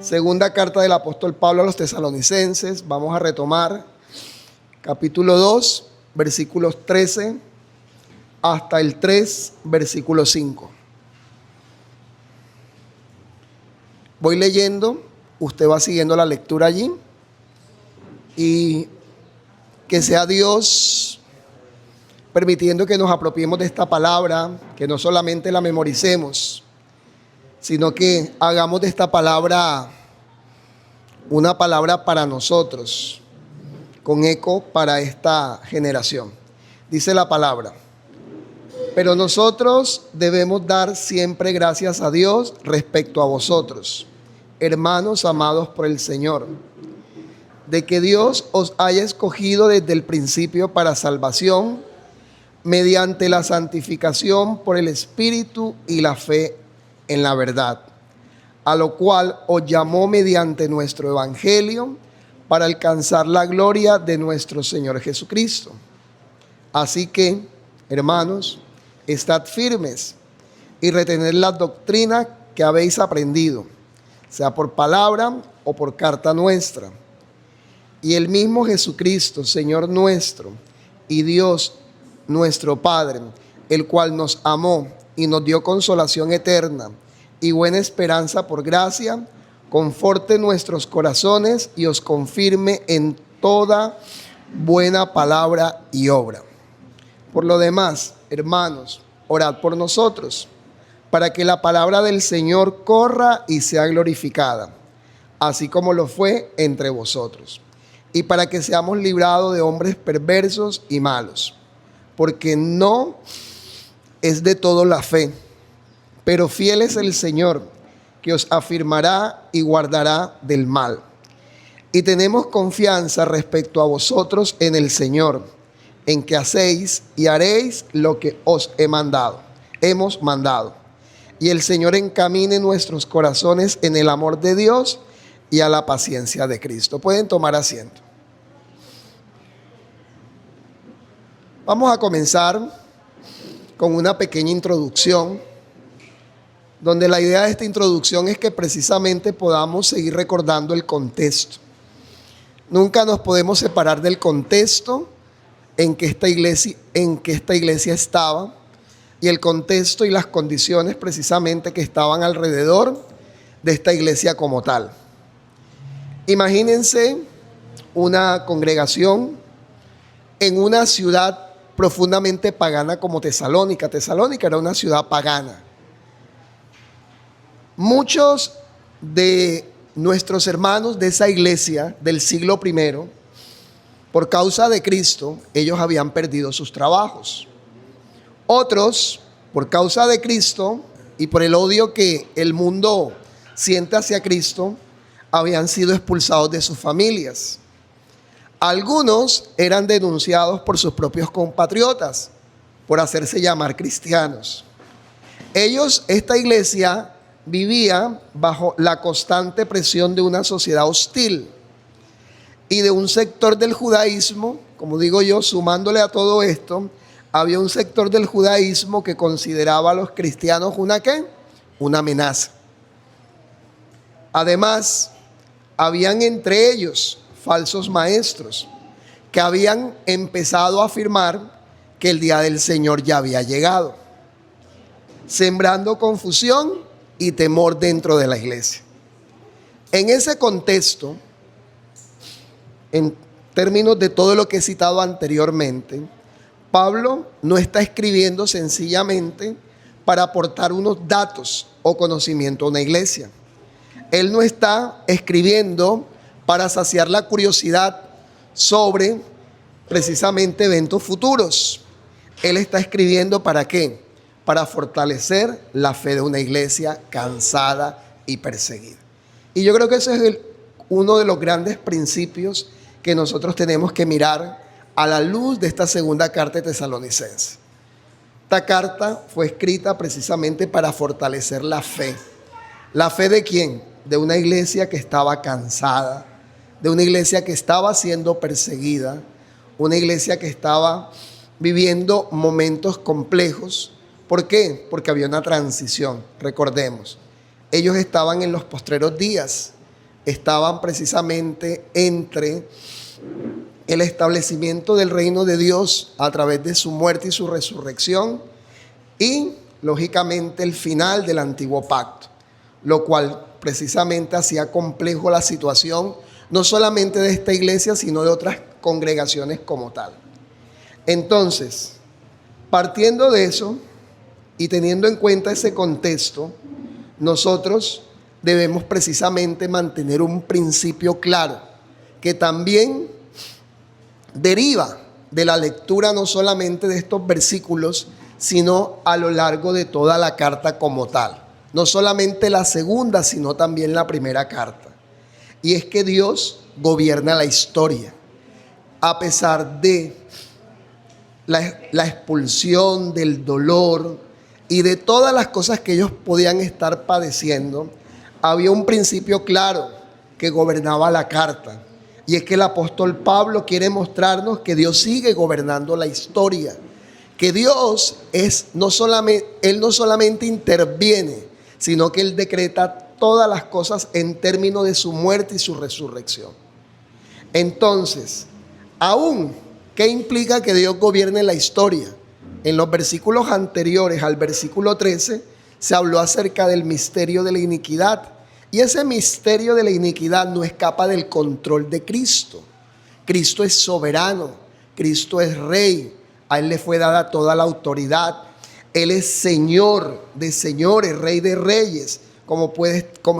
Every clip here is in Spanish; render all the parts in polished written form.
Segunda carta del apóstol Pablo a los tesalonicenses. Vamos a retomar capítulo 2, versículos 13 hasta el 3, versículo 5. Voy leyendo, usted va siguiendo la lectura allí y que sea Dios permitiendo que nos apropiemos de esta palabra, que no solamente la memoricemos, sino que hagamos de esta palabra una palabra para nosotros, con eco para esta generación. Dice la palabra: pero nosotros debemos dar siempre gracias a Dios respecto a vosotros, hermanos amados por el Señor, de que Dios os haya escogido desde el principio para salvación, mediante la santificación por el Espíritu y la fe en la verdad, a lo cual os llamó mediante nuestro Evangelio para alcanzar la gloria de nuestro Señor Jesucristo. Así que, hermanos, estad firmes y retened la doctrina que habéis aprendido, sea por palabra o por carta nuestra. Y el mismo Jesucristo, Señor nuestro, y Dios nuestro Padre, el cual nos amó y nos dio consolación eterna y buena esperanza por gracia, conforte nuestros corazones y os confirme en toda buena palabra y obra. Por lo demás, hermanos, orad por nosotros, para que la palabra del Señor corra y sea glorificada, así como lo fue entre vosotros, y para que seamos librados de hombres perversos y malos, porque no es de todo la fe, pero fiel es el Señor, que os afirmará y guardará del mal. Y tenemos confianza respecto a vosotros en el Señor, en que hacéis y haréis lo que os hemos mandado. Y el Señor encamine nuestros corazones en el amor de Dios y a la paciencia de Cristo. Pueden tomar asiento. Vamos a comenzar con una pequeña introducción, donde la idea de esta introducción es que precisamente podamos seguir recordando el contexto. Nunca nos podemos separar del contexto en que esta iglesia estaba, y el contexto y las condiciones precisamente que estaban alrededor de esta iglesia como tal. Imagínense una congregación en una ciudad profundamente pagana como Tesalónica. Tesalónica era una ciudad pagana. Muchos de nuestros hermanos de esa iglesia del siglo I, por causa de Cristo, ellos habían perdido sus trabajos. Otros, por causa de Cristo y por el odio que el mundo siente hacia Cristo, habían sido expulsados de sus familias. Algunos eran denunciados por sus propios compatriotas por hacerse llamar cristianos. Esta iglesia vivía bajo la constante presión de una sociedad hostil y de un sector del judaísmo, como digo yo, sumándole a todo esto, había un sector del judaísmo que consideraba a los cristianos una amenaza. Además, habían entre ellos falsos maestros que habían empezado a afirmar que el día del Señor ya había llegado, sembrando confusión y temor dentro de la iglesia. En ese contexto, en términos de todo lo que he citado anteriormente, Pablo no está escribiendo sencillamente para aportar unos datos o conocimiento a una iglesia. Él no está escribiendo para saciar la curiosidad sobre precisamente eventos futuros. Él está escribiendo ¿para qué? Para fortalecer la fe de una iglesia cansada y perseguida. Y yo creo que ese es uno de los grandes principios que nosotros tenemos que mirar a la luz de esta segunda carta de Tesalonicenses. Esta carta fue escrita precisamente para fortalecer la fe. ¿La fe de quién? De una iglesia que estaba cansada, de una iglesia que estaba siendo perseguida, una iglesia que estaba viviendo momentos complejos. ¿Por qué? Porque había una transición, recordemos. Ellos estaban en los postreros días. estaban precisamente entre el establecimiento del reino de Dios a través de su muerte y su resurrección y, lógicamente, el final del antiguo pacto, lo cual precisamente hacía complejo la situación, no solamente de esta iglesia, sino de otras congregaciones como tal. Entonces, partiendo de eso y teniendo en cuenta ese contexto, nosotros debemos precisamente mantener un principio claro, que también deriva de la lectura no solamente de estos versículos, sino a lo largo de toda la carta como tal. No solamente la segunda, sino también la primera carta. Y es que Dios gobierna la historia. A pesar de la expulsión, del dolor y de todas las cosas que ellos podían estar padeciendo, había un principio claro que gobernaba la carta. Y es que el apóstol Pablo quiere mostrarnos que Dios sigue gobernando la historia. Que Dios no solamente interviene, sino que Él decreta todas las cosas en términos de su muerte y su resurrección. Entonces, aún, ¿qué implica que Dios gobierne la historia? En los versículos anteriores al versículo 13 se habló acerca del misterio de la iniquidad. Y ese misterio de la iniquidad no escapa del control de Cristo. Cristo es soberano, Cristo es rey, a Él le fue dada toda la autoridad. Él es Señor de señores, Rey de reyes, como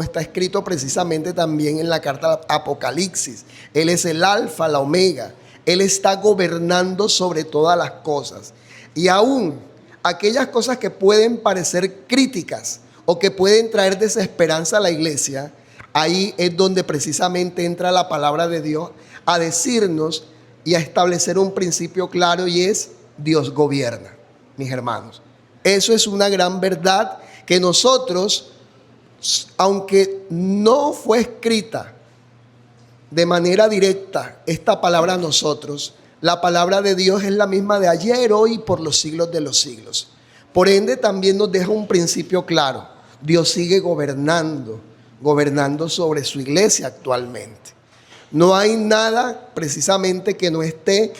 está escrito precisamente también en la carta Apocalipsis. Él es el Alfa, la Omega. Él está gobernando sobre todas las cosas. Y aún aquellas cosas que pueden parecer críticas o que pueden traer desesperanza a la iglesia, ahí es donde precisamente entra la palabra de Dios a decirnos y a establecer un principio claro, y es: Dios gobierna, mis hermanos. Eso es una gran verdad que nosotros, aunque no fue escrita de manera directa esta palabra a nosotros, la palabra de Dios es la misma de ayer, hoy y por los siglos de los siglos. Por ende, también nos deja un principio claro: Dios sigue gobernando sobre su iglesia actualmente. No hay nada precisamente que no esté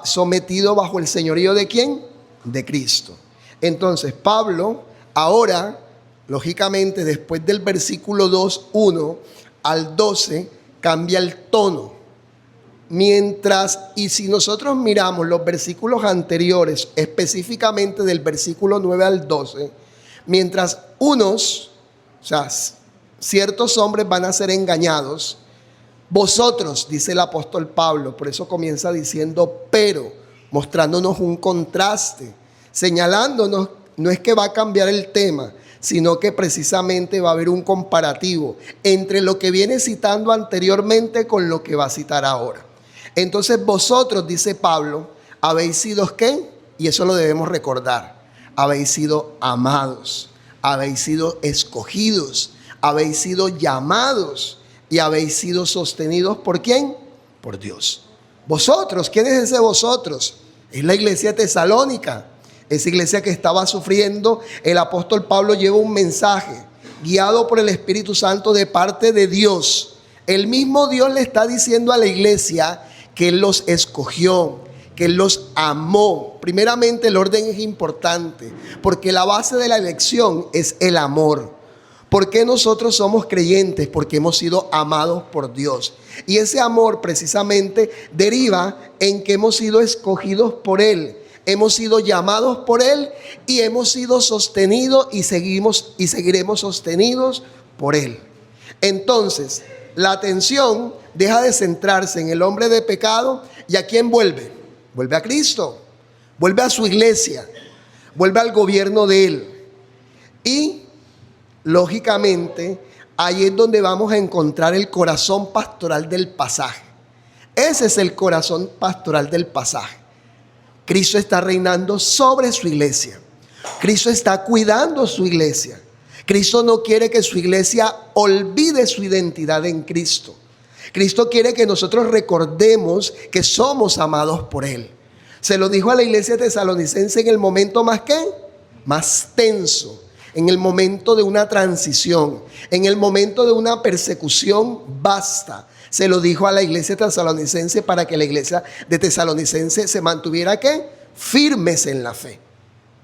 sometido bajo el señorío ¿de quién? De Cristo. Entonces Pablo ahora, lógicamente, después del versículo 2:1 al 12, cambia el tono. Y si nosotros miramos los versículos anteriores, específicamente del versículo 9 al 12, mientras ciertos hombres van a ser engañados, vosotros, dice el apóstol Pablo, por eso comienza diciendo pero, mostrándonos un contraste, señalándonos, no es que va a cambiar el tema, sino que precisamente va a haber un comparativo entre lo que viene citando anteriormente con lo que va a citar ahora. Entonces vosotros, dice Pablo, habéis sido ¿qué? Y eso lo debemos recordar: habéis sido amados, habéis sido escogidos, habéis sido llamados y habéis sido sostenidos ¿por quién? Por Dios. Vosotros, ¿quién es ese vosotros? Es la iglesia tesalónica, esa iglesia que estaba sufriendo. El apóstol Pablo lleva un mensaje guiado por el Espíritu Santo de parte de Dios. El mismo Dios le está diciendo a la iglesia que Él los escogió, que Él los amó. Primeramente, el orden es importante, porque la base de la elección es el amor. ¿Por qué nosotros somos creyentes? Porque hemos sido amados por Dios. Y ese amor precisamente deriva en que hemos sido escogidos por Él, hemos sido llamados por Él y hemos sido sostenidos y seguiremos sostenidos por Él. Entonces, la atención deja de centrarse en el hombre de pecado. ¿Y a quién vuelve? Vuelve a Cristo, vuelve a su iglesia, vuelve al gobierno de Él. Y lógicamente, ahí es donde vamos a encontrar el corazón pastoral del pasaje. Ese es el corazón pastoral del pasaje. Cristo está reinando sobre su iglesia. Cristo está cuidando su iglesia. Cristo no quiere que su iglesia olvide su identidad en Cristo. Cristo quiere que nosotros recordemos que somos amados por Él. Se lo dijo a la iglesia tesalonicense en el momento más tenso, en el momento de una transición, en el momento de una persecución, basta. Se lo dijo a la iglesia tesalonicense para que la iglesia de Tesalonicense se mantuviera ¿qué? Firmes en la fe.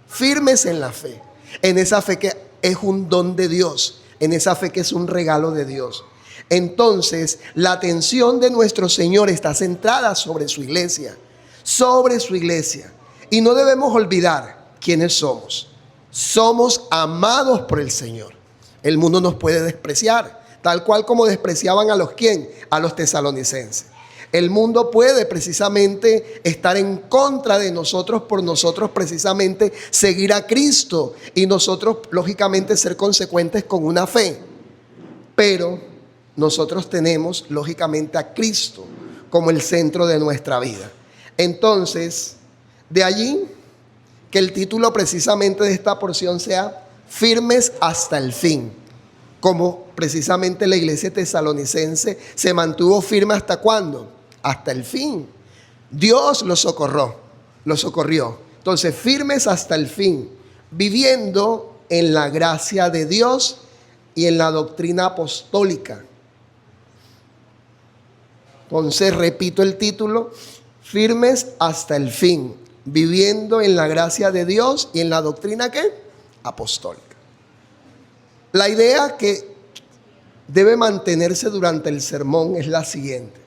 Firmes en la fe. En esa fe que es un don de Dios. En esa fe que es un regalo de Dios. Entonces, la atención de nuestro Señor está centrada sobre su iglesia. Sobre su iglesia. Y no debemos olvidar quiénes somos. Somos amados por el Señor. El mundo nos puede despreciar. Tal cual como despreciaban a los ¿quién? A los tesalonicenses. El mundo puede precisamente estar en contra de nosotros por nosotros precisamente seguir a Cristo y nosotros lógicamente ser consecuentes con una fe. Pero nosotros tenemos lógicamente a Cristo como el centro de nuestra vida. Entonces, de allí que el título precisamente de esta porción sea firmes hasta el fin. Como precisamente la iglesia tesalonicense se mantuvo firme ¿hasta cuándo? Hasta el fin. Dios los socorrió. Entonces, firmes hasta el fin, viviendo en la gracia de Dios y en la doctrina apostólica. Entonces, repito el título, firmes hasta el fin, viviendo en la gracia de Dios y en la doctrina ¿qué? Apostólica. La idea que debe mantenerse durante el sermón es la siguiente.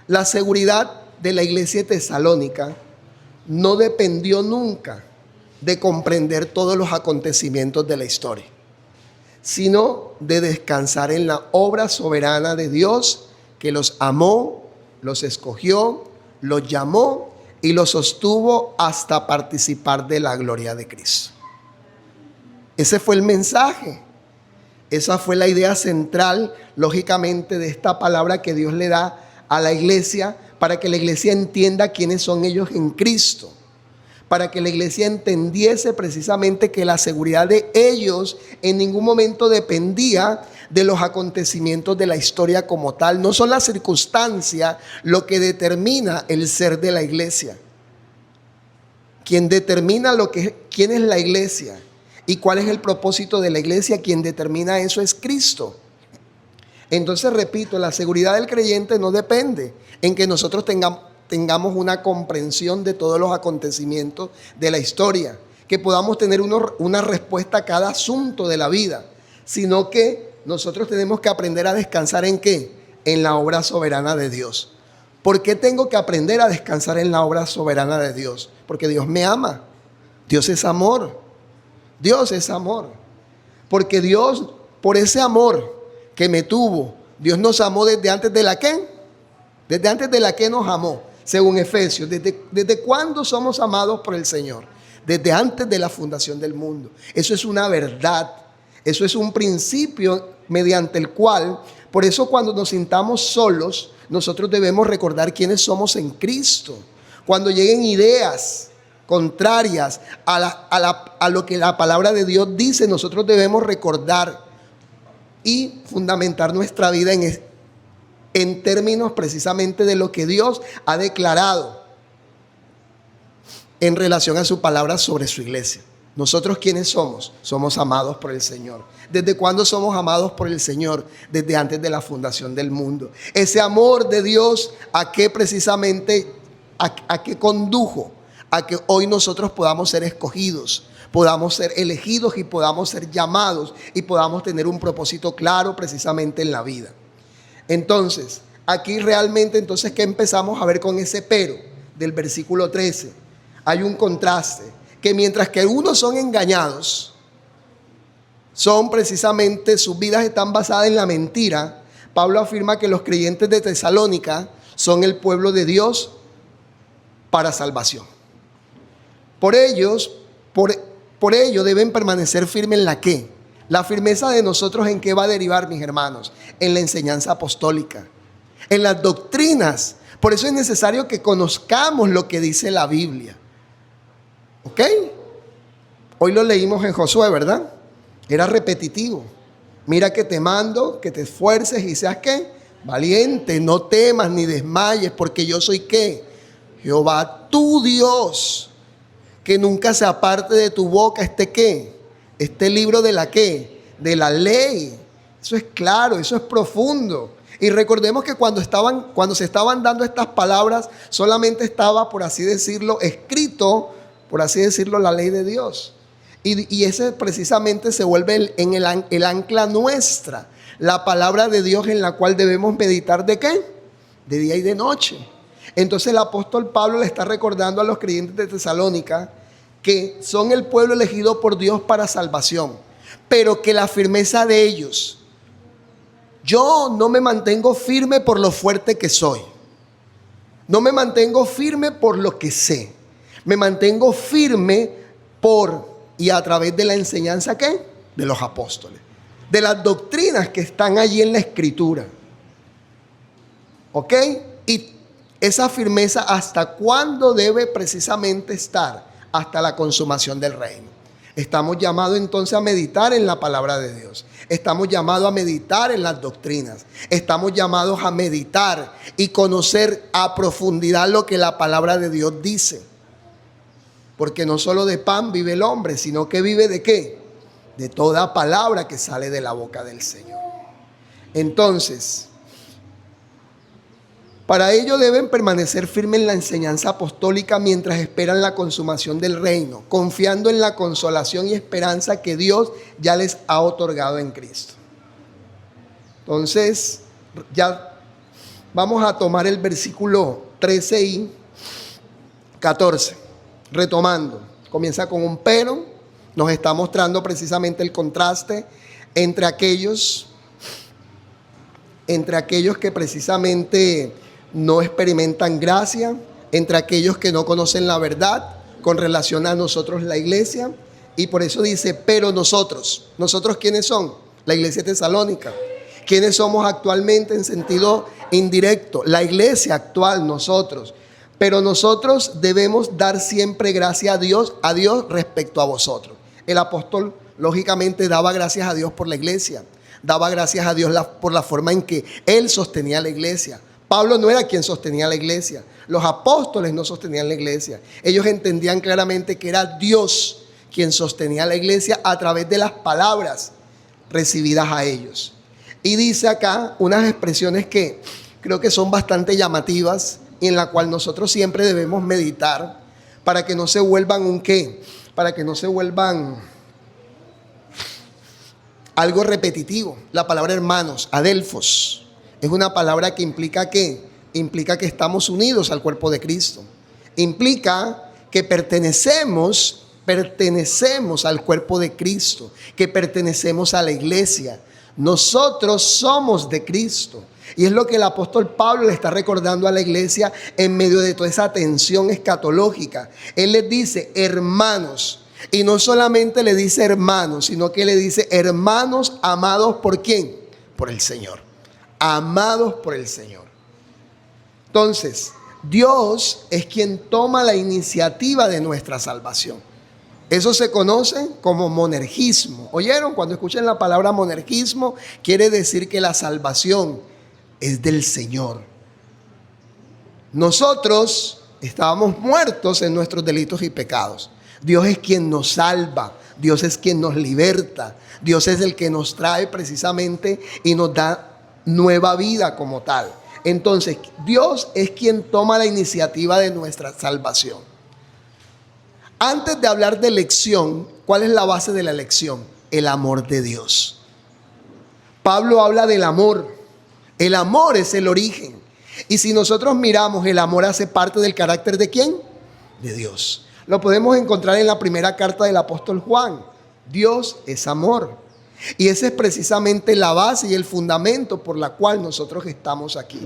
La seguridad de la iglesia de Tesalónica no dependió nunca de comprender todos los acontecimientos de la historia, sino de descansar en la obra soberana de Dios que los amó, los escogió, los llamó y los sostuvo hasta participar de la gloria de Cristo. Ese fue el mensaje. Esa fue la idea central, lógicamente, de esta palabra que Dios le da a la iglesia para que la iglesia entienda quiénes son ellos en Cristo. Para que la iglesia entendiese precisamente que la seguridad de ellos en ningún momento dependía de los acontecimientos de la historia como tal. No son las circunstancias lo que determina el ser de la iglesia. Quien determina quién es la iglesia y cuál es el propósito de la iglesia, quien determina eso es Cristo. Entonces, repito, la seguridad del creyente no depende en que nosotros tengamos una comprensión de todos los acontecimientos de la historia, que podamos tener una respuesta a cada asunto de la vida, sino que nosotros tenemos que aprender a descansar ¿en qué? En la obra soberana de Dios. ¿Por qué tengo que aprender a descansar en la obra soberana de Dios? Porque Dios me ama. Dios es amor. Dios es amor. Porque Dios, por ese amor que me tuvo, Dios nos amó desde antes de la ¿qué? Desde antes de la ¿qué nos amó? Según Efesios. ¿Desde cuándo somos amados por el Señor? Desde antes de la fundación del mundo. Eso es una verdad. Eso es un principio mediante el cual, por eso cuando nos sintamos solos, nosotros debemos recordar quiénes somos en Cristo. Cuando lleguen ideas contrarias a lo que la palabra de Dios dice, nosotros debemos recordar y fundamentar nuestra vida en términos precisamente de lo que Dios ha declarado en relación a su palabra sobre su iglesia. ¿Nosotros quiénes somos? Somos amados por el Señor. ¿Desde cuándo somos amados por el Señor? Desde antes de la fundación del mundo. Ese amor de Dios, ¿a qué precisamente, a qué condujo? A que hoy nosotros podamos ser escogidos, podamos ser elegidos y podamos ser llamados y podamos tener un propósito claro precisamente en la vida. Entonces, aquí realmente, entonces, ¿qué empezamos a ver con ese pero del versículo 13? Hay un contraste, que mientras que unos son engañados, son precisamente, sus vidas están basadas en la mentira. Pablo afirma que los creyentes de Tesalónica son el pueblo de Dios para salvación. Por ello deben permanecer firmes en la ¿qué? La firmeza de nosotros ¿en qué va a derivar, mis hermanos? En la enseñanza apostólica, en las doctrinas. Por eso es necesario que conozcamos lo que dice la Biblia. ¿Ok? Hoy lo leímos en Josué, ¿verdad? Era repetitivo. Mira que te mando, que te esfuerces y seas ¿qué? Valiente, no temas ni desmayes, porque yo soy ¿qué? Jehová tu Dios, que nunca se aparte de tu boca ¿qué? Este libro de la ¿qué? De la ley. Eso es claro, eso es profundo. Y recordemos que cuando se estaban dando estas palabras, solamente estaba, por así decirlo, escrito, por así decirlo, la ley de Dios. Y ese precisamente se vuelve el ancla nuestra, la palabra de Dios en la cual debemos meditar ¿de qué? De día y de noche. Entonces el apóstol Pablo le está recordando a los creyentes de Tesalónica que son el pueblo elegido por Dios para salvación, pero que la firmeza de ellos, yo no me mantengo firme por lo fuerte que soy, no me mantengo firme por lo que sé, me mantengo firme por y a través de la enseñanza ¿qué? De los apóstoles, de las doctrinas que están allí en la escritura. ¿Ok? Y esa firmeza, ¿hasta cuándo debe precisamente estar? Hasta la consumación del reino. Estamos llamados entonces a meditar en la palabra de Dios. Estamos llamados a meditar en las doctrinas. Estamos llamados a meditar y conocer a profundidad lo que la palabra de Dios dice. Porque no solo de pan vive el hombre, sino que vive ¿de qué? De toda palabra que sale de la boca del Señor. Entonces, para ello deben permanecer firmes en la enseñanza apostólica mientras esperan la consumación del reino, confiando en la consolación y esperanza que Dios ya les ha otorgado en Cristo. Entonces, ya vamos a tomar el versículo 13 y 14, retomando. Comienza con un pero, nos está mostrando precisamente el contraste entre aquellos que precisamente no experimentan gracia, entre aquellos que no conocen la verdad con relación a nosotros la iglesia. Y por eso dice, pero nosotros ¿quiénes son? La iglesia de Tesalónica. ¿Quiénes somos actualmente en sentido indirecto? La iglesia actual, nosotros. Pero nosotros debemos dar siempre gracias a Dios respecto a vosotros. El apóstol lógicamente daba gracias a Dios por la iglesia, daba gracias a Dios por la forma en que él sostenía la iglesia. Pablo no era quien sostenía la iglesia, los apóstoles no sostenían la iglesia. Ellos entendían claramente que era Dios quien sostenía la iglesia a través de las palabras recibidas a ellos. Y dice acá unas expresiones que creo que son bastante llamativas y en la cual nosotros siempre debemos meditar para que no se vuelvan un qué, para que no se vuelvan algo repetitivo. La palabra hermanos, adelfos, es una palabra que implica ¿qué? Implica que estamos unidos al cuerpo de Cristo. Implica que pertenecemos al cuerpo de Cristo, que pertenecemos a la iglesia. Nosotros somos de Cristo. Y es lo que el apóstol Pablo le está recordando a la iglesia en medio de toda esa tensión escatológica. Él les dice hermanos. Y no solamente le dice hermanos, sino que le dice hermanos amados ¿por quién? Por el Señor. Amados por el Señor. Entonces, Dios es quien toma la iniciativa de nuestra salvación. Eso se conoce como monergismo. ¿Oyeron? Cuando escuchen la palabra monergismo, quiere decir que la salvación es del Señor. Nosotros estábamos muertos en nuestros delitos y pecados. Dios es quien nos salva, Dios es quien nos liberta, Dios es el que nos trae precisamente y nos da nueva vida como tal. Entonces, Dios es quien toma la iniciativa de nuestra salvación. Antes de hablar de elección, ¿cuál es la base de la elección? El amor de Dios. Pablo habla del amor. El amor es el origen. Y si nosotros miramos, el amor hace parte del carácter ¿de quién? De Dios. Lo podemos encontrar en la primera carta del apóstol Juan. Dios es amor. Y esa es precisamente la base y el fundamento por la cual nosotros estamos aquí.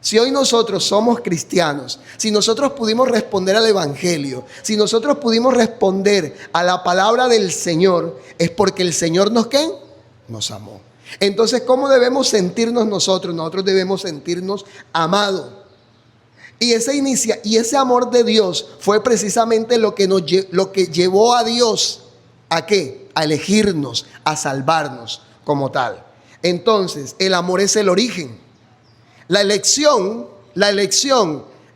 Si hoy nosotros somos cristianos, si nosotros pudimos responder al evangelio, si nosotros pudimos responder a la palabra del Señor, es porque el Señor nos ¿qué? Nos amó. Entonces, ¿cómo debemos sentirnos nosotros? Nosotros debemos sentirnos amados. Y ese amor de Dios fue precisamente lo que llevó a Dios ¿a qué? A elegirnos, a salvarnos como tal. Entonces, el amor es el origen. La elección,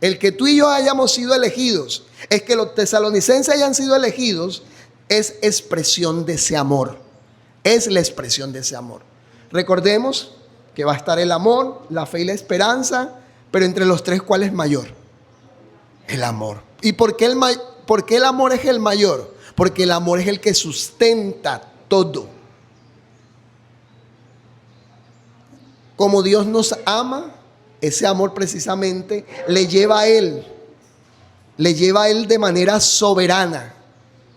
el que tú y yo hayamos sido elegidos, es que los tesalonicenses hayan sido elegidos, es expresión de ese amor. Es la expresión de ese amor. Recordemos que va a estar el amor, la fe y la esperanza, pero entre los tres, ¿cuál es mayor? El amor. ¿Y por qué el amor es el mayor? Porque el amor es el que sustenta todo. Como Dios nos ama, ese amor precisamente le lleva a Él de manera soberana,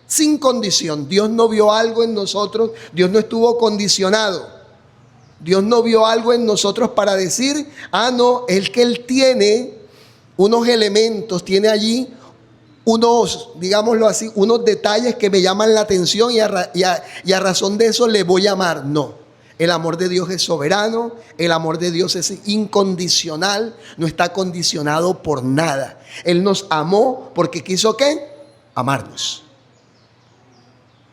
sin condición. Dios no vio algo en nosotros, Dios no estuvo condicionado. Dios no vio algo en nosotros para decir, no, es que Él tiene unos elementos, tiene allí unos, digámoslo así, unos detalles que me llaman la atención y a razón de eso le voy a amar. No, el amor de Dios es soberano, el amor de Dios es incondicional, no está condicionado por nada. Él nos amó porque quiso ¿qué? Amarnos.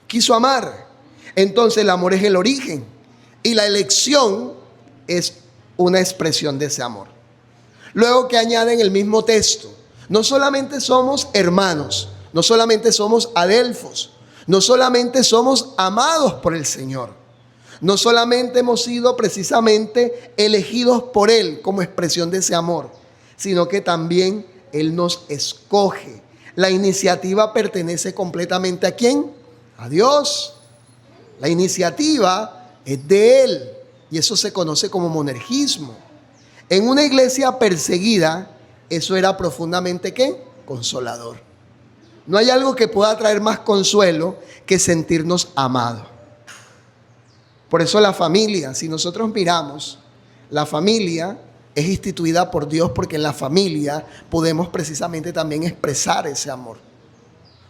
Quiso amar. Entonces el amor es el origen. Y la elección es una expresión de ese amor. Luego que añade en el mismo texto, no solamente somos hermanos, no solamente somos adelfos, no solamente somos amados por el Señor, no solamente hemos sido precisamente elegidos por Él como expresión de ese amor, sino que también Él nos escoge. La iniciativa pertenece completamente ¿a quién? A Dios. La iniciativa es de Él, y eso se conoce como monergismo. En una iglesia perseguida, eso era profundamente ¿qué? Consolador. No hay algo que pueda traer más consuelo que sentirnos amados. Por eso la familia, si nosotros miramos, la familia es instituida por Dios porque en la familia podemos precisamente también expresar ese amor.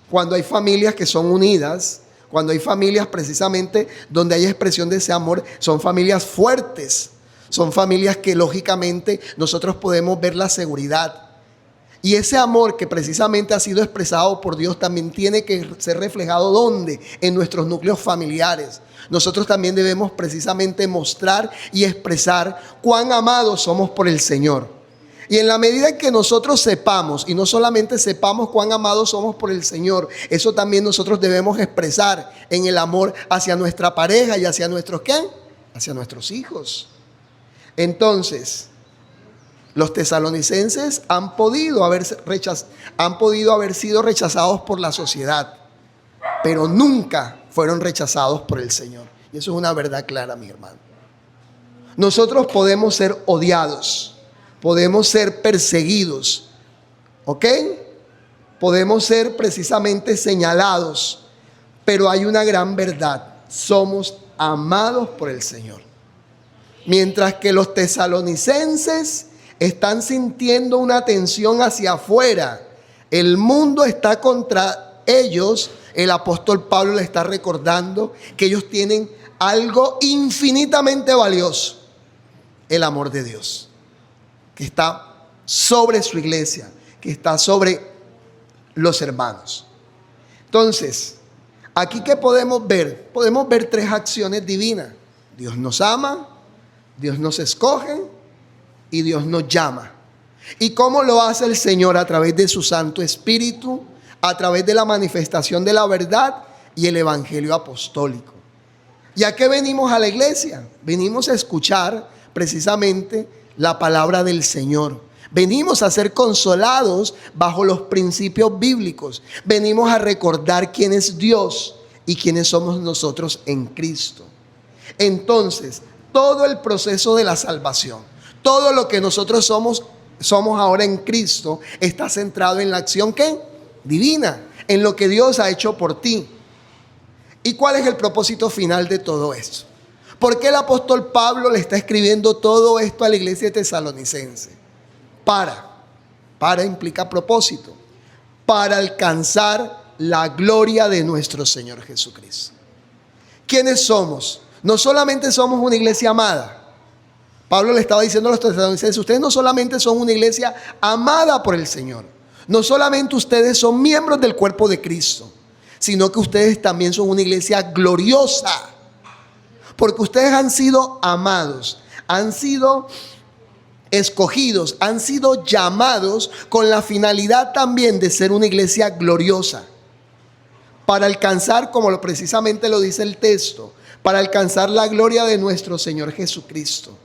Cuando hay familias que son unidas, cuando hay familias precisamente donde hay expresión de ese amor, son familias fuertes, son familias que lógicamente nosotros podemos ver la seguridad. Y ese amor que precisamente ha sido expresado por Dios también tiene que ser reflejado ¿dónde? En nuestros núcleos familiares. Nosotros también debemos precisamente mostrar y expresar cuán amados somos por el Señor. Y en la medida en que nosotros sepamos, y no solamente sepamos cuán amados somos por el Señor, eso también nosotros debemos expresar en el amor hacia nuestra pareja y hacia nuestros ¿qué? Hacia nuestros hijos. Entonces, los tesalonicenses han podido haber sido rechazados por la sociedad, pero nunca fueron rechazados por el Señor. Y eso es una verdad clara, mi hermano. Nosotros podemos ser odiados, podemos ser perseguidos, ¿ok? Podemos ser precisamente señalados, pero hay una gran verdad: somos amados por el Señor. Mientras que los tesalonicenses están sintiendo una tensión hacia afuera, el mundo está contra ellos. El apóstol Pablo le está recordando que ellos tienen algo infinitamente valioso: el amor de Dios, que está sobre su iglesia, que está sobre los hermanos. Entonces, aquí ¿qué podemos ver? Podemos ver tres acciones divinas. Dios nos ama, Dios nos escoge y Dios nos llama. ¿Y cómo lo hace el Señor? A través de su Santo Espíritu, a través de la manifestación de la verdad y el evangelio apostólico. ¿Y a qué venimos a la iglesia? Venimos a escuchar precisamente la palabra del Señor. Venimos a ser consolados bajo los principios bíblicos. Venimos a recordar quién es Dios y quiénes somos nosotros en Cristo. Entonces, todo el proceso de la salvación, todo lo que nosotros somos ahora en Cristo, está centrado en la acción ¿qué? Divina, en lo que Dios ha hecho por ti. ¿Y cuál es el propósito final de todo esto? ¿Por qué el apóstol Pablo le está escribiendo todo esto a la iglesia tesalonicense? Para implica propósito, para alcanzar la gloria de nuestro Señor Jesucristo. ¿Quiénes somos? No solamente somos una iglesia amada. Pablo le estaba diciendo a los tesalonicenses: ustedes no solamente son una iglesia amada por el Señor, no solamente ustedes son miembros del cuerpo de Cristo, sino que ustedes también son una iglesia gloriosa, porque ustedes han sido amados, han sido escogidos, han sido llamados con la finalidad también de ser una iglesia gloriosa. para alcanzar, como precisamente lo dice el texto, para alcanzar la gloria de nuestro Señor Jesucristo.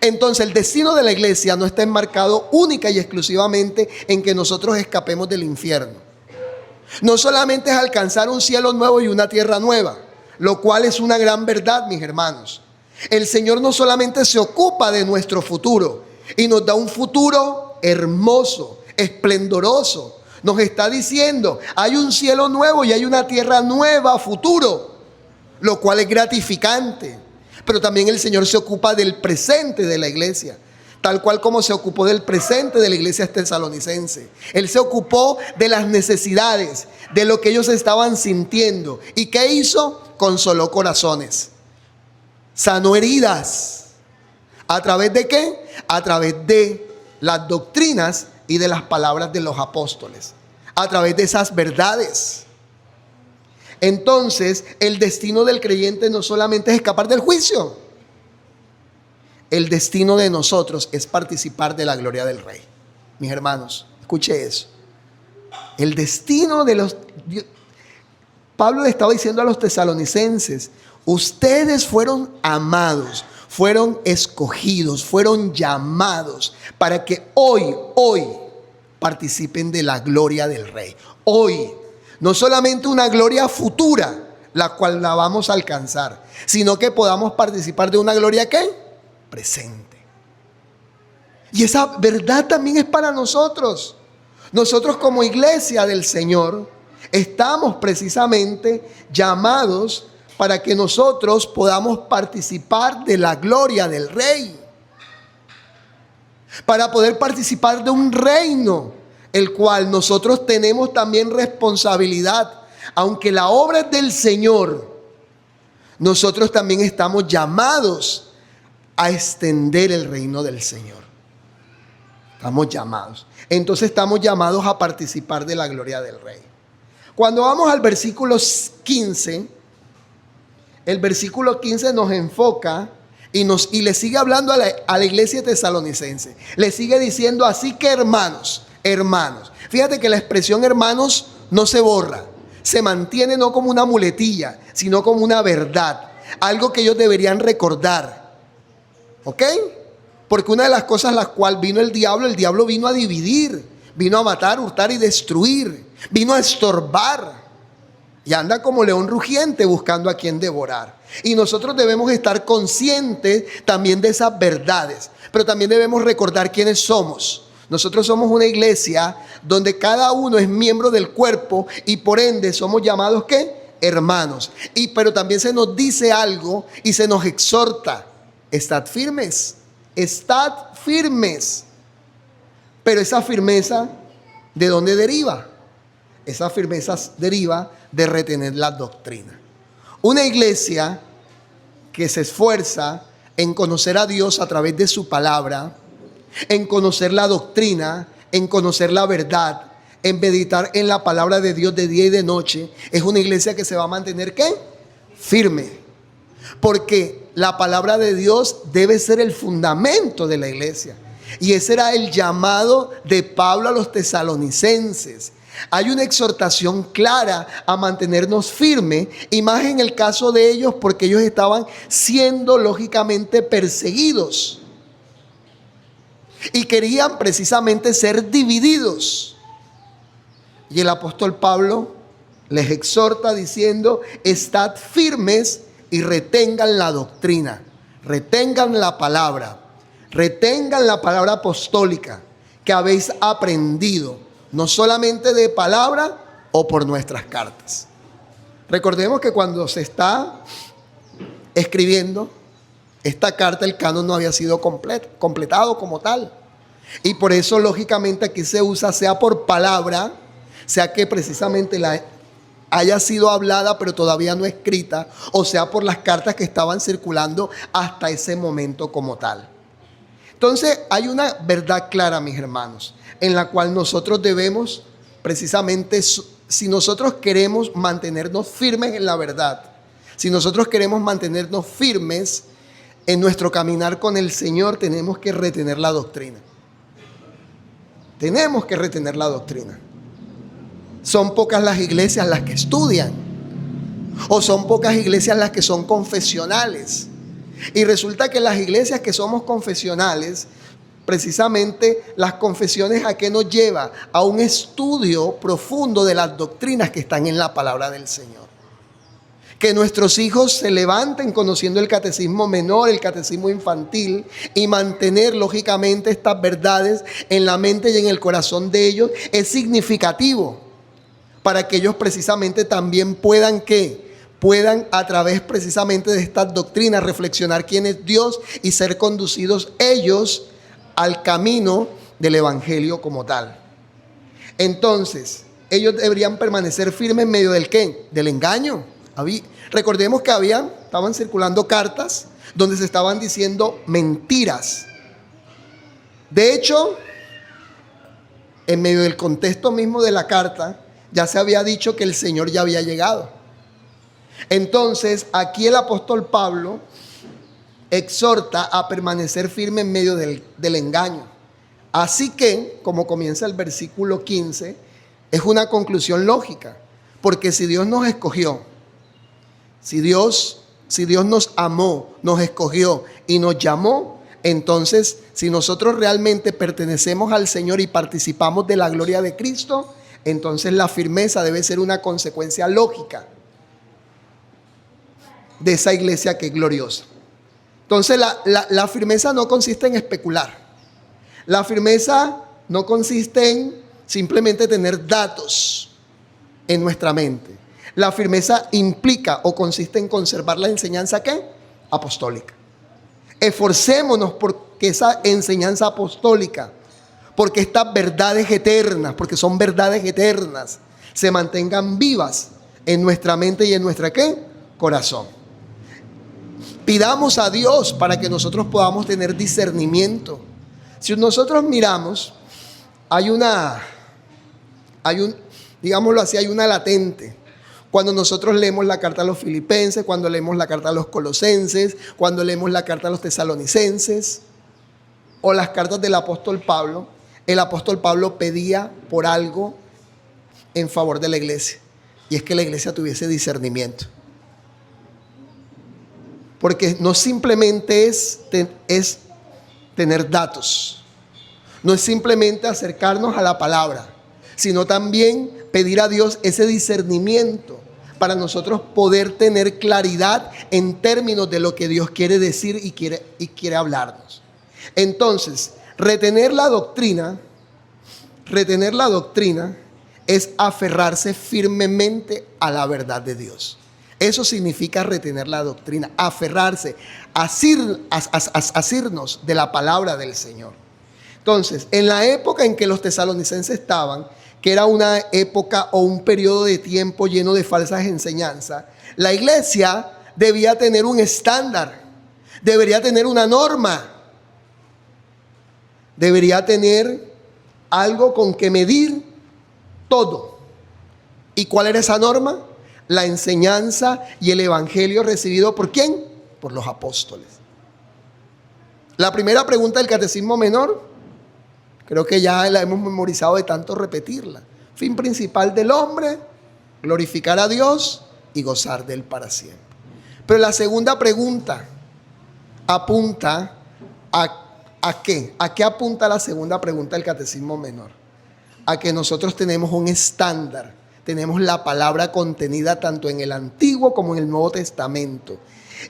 Entonces el destino de la iglesia no está enmarcado única y exclusivamente en que nosotros escapemos del infierno. No solamente es alcanzar un cielo nuevo y una tierra nueva, lo cual es una gran verdad, mis hermanos. El Señor no solamente se ocupa de nuestro futuro y nos da un futuro hermoso, esplendoroso. Nos está diciendo, hay un cielo nuevo y hay una tierra nueva, futuro, lo cual es gratificante. Pero también el Señor se ocupa del presente de la iglesia, tal cual como se ocupó del presente de la iglesia tesalonicense. Él se ocupó de las necesidades, de lo que ellos estaban sintiendo. ¿Y qué hizo? Consoló corazones, sanó heridas. ¿A través de qué? A través de las doctrinas y de las palabras de los apóstoles, a través de esas verdades. Entonces, el destino del creyente no solamente es escapar del juicio. El destino de nosotros es participar de la gloria del Rey. Mis hermanos, escuche eso. El destino de los... Pablo le estaba diciendo a los tesalonicenses, ustedes fueron amados, fueron escogidos, fueron llamados para que hoy participen de la gloria del Rey. Hoy, no solamente una gloria futura, la cual la vamos a alcanzar, sino que podamos participar de una gloria ¿qué? Presente. Y esa verdad también es para nosotros. Nosotros como iglesia del Señor estamos precisamente llamados para que nosotros podamos participar de la gloria del Rey. Para poder participar de un reino, el cual nosotros tenemos también responsabilidad. Aunque la obra es del Señor, nosotros también estamos llamados a extender el reino del Señor. Estamos llamados. Entonces estamos llamados a participar de la gloria del Rey. Cuando vamos al versículo 15, el versículo 15 nos enfoca y le sigue hablando a la iglesia tesalonicense. Le sigue diciendo, así que hermanos. Fíjate que la expresión hermanos no se borra. Se mantiene no como una muletilla, sino como una verdad. Algo que ellos deberían recordar. ¿Ok? Porque una de las cosas las cuales vino el diablo vino a dividir, vino a matar, hurtar y destruir, vino a estorbar. Y anda como león rugiente buscando a quien devorar. Y nosotros debemos estar conscientes también de esas verdades. Pero también debemos recordar quiénes somos. Nosotros somos una iglesia donde cada uno es miembro del cuerpo y por ende somos llamados ¿qué? Hermanos. Pero también se nos dice algo y se nos exhorta. Estad firmes. Estad firmes. Pero esa firmeza, ¿de dónde deriva? Esa firmeza deriva de retener la doctrina. Una iglesia que se esfuerza en conocer a Dios a través de su palabra, en conocer la doctrina, en conocer la verdad, en meditar en la palabra de Dios de día y de noche, es una iglesia que se va a mantener ¿qué? Firme. Porque la palabra de Dios debe ser el fundamento de la iglesia. Y ese era el llamado de Pablo a los tesalonicenses. Hay una exhortación clara a mantenernos firmes, y más en el caso de ellos porque ellos estaban siendo lógicamente perseguidos y querían precisamente ser divididos. Y el apóstol Pablo les exhorta diciendo, estad firmes y retengan la doctrina, retengan la palabra apostólica que habéis aprendido, no solamente de palabra o por nuestras cartas. Recordemos que cuando se está escribiendo esta carta, el canon no había sido completado como tal. Y por eso, lógicamente, aquí se usa, sea por palabra, sea que precisamente haya sido hablada pero todavía no escrita, o sea por las cartas que estaban circulando hasta ese momento como tal. Entonces hay una verdad clara, mis hermanos, en la cual nosotros debemos precisamente, si nosotros queremos mantenernos firmes en la verdad, si nosotros queremos mantenernos firmes en nuestro caminar con el Señor, tenemos que retener la doctrina. Tenemos que retener la doctrina. Son pocas las iglesias las que estudian, o son pocas iglesias las que son confesionales. Y resulta que las iglesias que somos confesionales, precisamente las confesiones, ¿a qué nos lleva? A un estudio profundo de las doctrinas que están en la palabra del Señor. Que nuestros hijos se levanten conociendo el catecismo menor, el catecismo infantil, y mantener lógicamente estas verdades en la mente y en el corazón de ellos es significativo para que ellos precisamente también puedan a través precisamente de estas doctrinas reflexionar quién es Dios y ser conducidos ellos al camino del evangelio como tal. Entonces, ellos deberían permanecer firmes en medio del ¿qué? Del engaño. Recordemos que estaban circulando cartas donde se estaban diciendo mentiras. De hecho, en medio del contexto mismo de la carta, ya se había dicho que el Señor ya había llegado. Entonces, aquí el apóstol Pablo exhorta a permanecer firme en medio del engaño. Así que, como comienza el versículo 15, es una conclusión lógica, porque si Dios nos escogió, si Dios nos amó, nos escogió y nos llamó, entonces si nosotros realmente pertenecemos al Señor y participamos de la gloria de Cristo, entonces la firmeza debe ser una consecuencia lógica de esa iglesia que es gloriosa. Entonces la firmeza no consiste en especular. La firmeza no consiste en simplemente tener datos en nuestra mente. La firmeza implica o consiste en conservar la enseñanza ¿qué? Apostólica. Esforcémonos porque esa enseñanza apostólica, porque estas verdades eternas, porque son verdades eternas, se mantengan vivas en nuestra mente y en nuestra ¿qué? Corazón. Pidamos a Dios para que nosotros podamos tener discernimiento. Si nosotros miramos, digámoslo así, hay una latente. Cuando nosotros leemos la carta a los filipenses, cuando leemos la carta a los colosenses, cuando leemos la carta a los tesalonicenses o las cartas del apóstol Pablo, el apóstol Pablo pedía por algo en favor de la iglesia, y es que la iglesia tuviese discernimiento. Porque no simplemente es tener datos, no es simplemente acercarnos a la palabra, sino también pedir a Dios ese discernimiento para nosotros poder tener claridad en términos de lo que Dios quiere decir y quiere hablarnos. Entonces, retener la doctrina es aferrarse firmemente a la verdad de Dios. Eso significa retener la doctrina, aferrarse, asirnos de la palabra del Señor. Entonces, en la época en que los tesalonicenses estaban, que era una época o un periodo de tiempo lleno de falsas enseñanzas, la iglesia debía tener un estándar, debería tener una norma, debería tener algo con que medir todo. ¿Y cuál era esa norma? La enseñanza y el evangelio recibido ¿por quién? Por los apóstoles. La primera pregunta del catecismo menor, creo que ya la hemos memorizado de tanto repetirla. Fin principal del hombre, glorificar a Dios y gozar de Él para siempre. Pero la segunda pregunta apunta ¿a qué? ¿A qué apunta la segunda pregunta del catecismo menor? A que nosotros tenemos un estándar, tenemos la palabra contenida tanto en el Antiguo como en el Nuevo Testamento.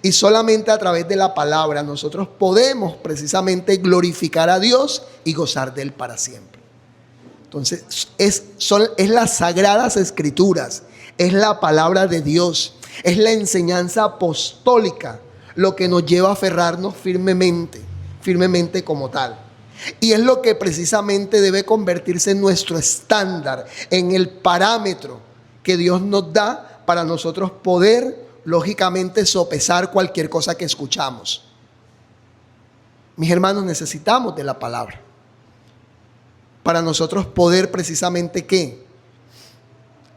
Y solamente a través de la palabra nosotros podemos precisamente glorificar a Dios y gozar de Él para siempre. Entonces es las sagradas escrituras, es la palabra de Dios, es la enseñanza apostólica lo que nos lleva a aferrarnos firmemente como tal. Y es lo que precisamente debe convertirse en nuestro estándar, en el parámetro que Dios nos da para nosotros poder lógicamente sopesar cualquier cosa que escuchamos. Mis hermanos, necesitamos de la palabra para nosotros poder precisamente ¿qué?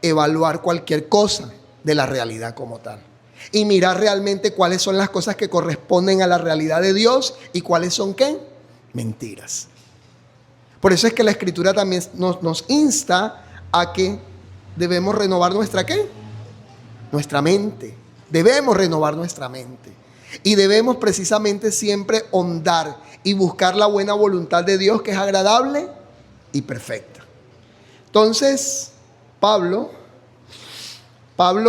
Evaluar cualquier cosa de la realidad como tal y mirar realmente cuáles son las cosas que corresponden a la realidad de Dios y cuáles son ¿qué? Mentiras. Por eso es que la Escritura también nos insta a que debemos renovar nuestra ¿qué? Nuestra mente. Debemos renovar nuestra mente. Y debemos precisamente siempre hondar y buscar la buena voluntad de Dios, que es agradable y perfecta. Entonces, Pablo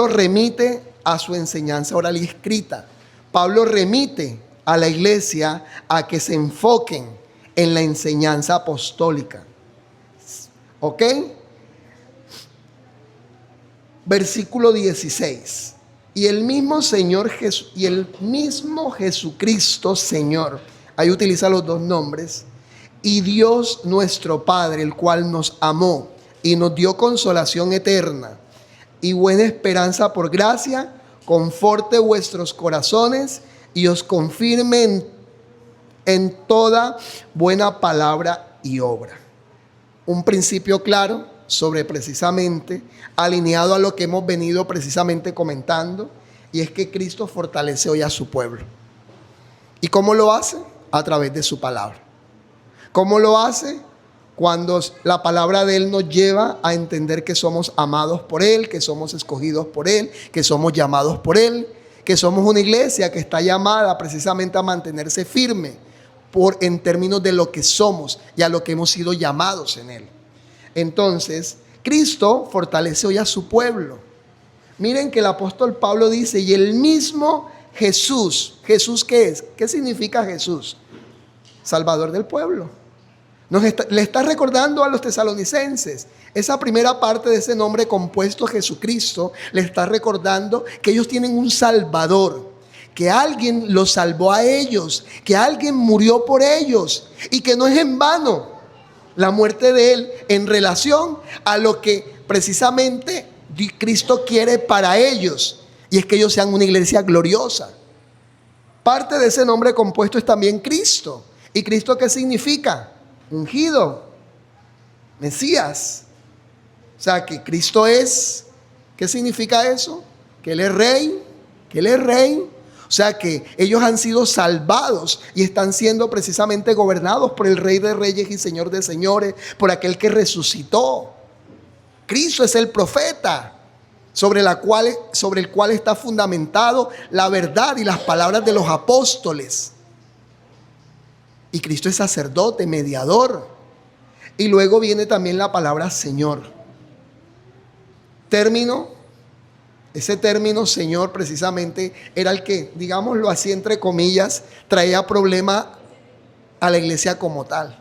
remite a su enseñanza oral y escrita. Pablo remite a la iglesia a que se enfoquen en la enseñanza apostólica. ¿Ok? Versículo 16. Y el mismo Jesucristo, Señor, ahí utiliza los dos nombres, y Dios nuestro Padre, el cual nos amó y nos dio consolación eterna y buena esperanza por gracia, conforte vuestros corazones y os confirme en toda buena palabra y obra. Un principio claro sobre precisamente, alineado a lo que hemos venido precisamente comentando, y es que Cristo fortalece hoy a su pueblo. ¿Y cómo lo hace? A través de su palabra. ¿Cómo lo hace? Cuando la palabra de Él nos lleva a entender que somos amados por Él, que somos escogidos por Él, que somos llamados por Él, que somos una iglesia que está llamada precisamente a mantenerse firme en términos de lo que somos y a lo que hemos sido llamados en Él. Entonces, Cristo fortalece hoy a su pueblo. Miren que el apóstol Pablo dice, y el mismo Jesús, ¿Jesús qué es? ¿Qué significa Jesús? Salvador del pueblo. Le está recordando a los tesalonicenses, esa primera parte de ese nombre compuesto Jesucristo, le está recordando que ellos tienen un Salvador, que alguien los salvó a ellos, que alguien murió por ellos y que no es en vano la muerte de Él en relación a lo que precisamente Cristo quiere para ellos, y es que ellos sean una iglesia gloriosa. Parte de ese nombre compuesto es también Cristo. ¿Y Cristo qué significa? Ungido, Mesías. O sea que Cristo es, ¿qué significa eso? Que Él es rey, que Él es rey. O sea que ellos han sido salvados y están siendo precisamente gobernados por el Rey de Reyes y Señor de Señores, por aquel que resucitó. Cristo es el profeta sobre el cual está fundamentado la verdad y las palabras de los apóstoles. Y Cristo es sacerdote, mediador. Y luego viene también la palabra Señor. Ese término Señor precisamente era el que, digámoslo así entre comillas, traía problema a la iglesia como tal.